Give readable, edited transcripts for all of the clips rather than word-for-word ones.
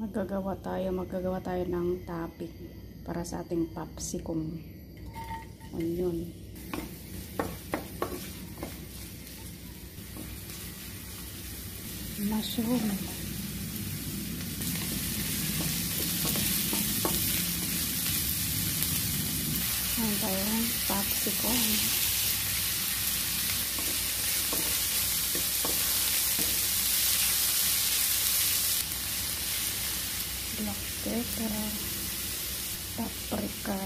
Maggagawa tayo ng topping para sa ating popsicum onion. Mushroom. Ayan tayong popsicum. Black pepper, paprika,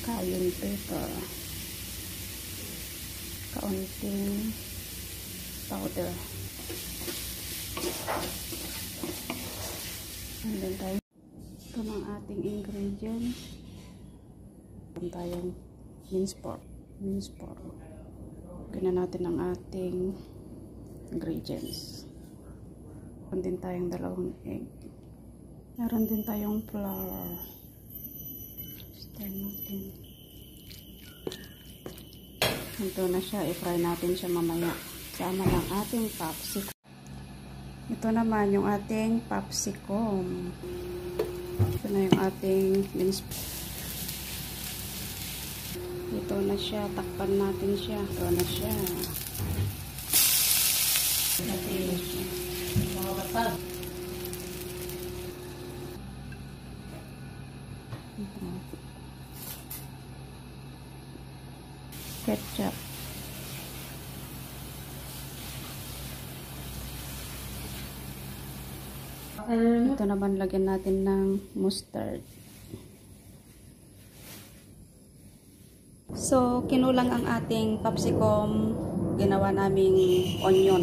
cayenne pepper, kaunting powder. And then tayo ito ng ating ingredients. Meron tayong minced pork. Gana natin ang ating ingredients. Meron din tayong 2 egg. Meron din tayong flour. Stir natin. Ito na siya. I-fry natin siya mamaya. Sama ng ating popsicum. Ito naman yung ating popsicum. Ito na yung ating minced pork. Ito na siya. Takpan natin siya. Ito na siya. Ketchup. Ito naman lagyan natin ng mustard. So, kinulang ang ating popsicum. Ginawa naming onion.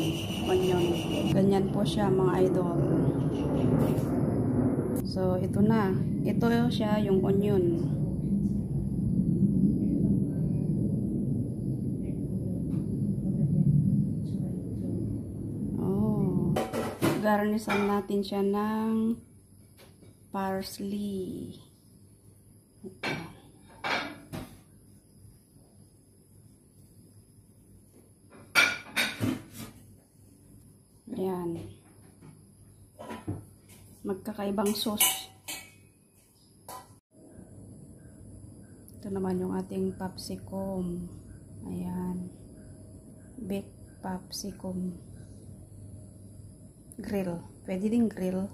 Ganyan po siya mga idol. So, ito na. Ito siya yung onion. Garnisan natin siya ng parsley. Ito. Ayan. Magkakaibang sauce. Ito naman yung ating popsicum. Ayan. Baked popsicum. Grill. Pwede din grill.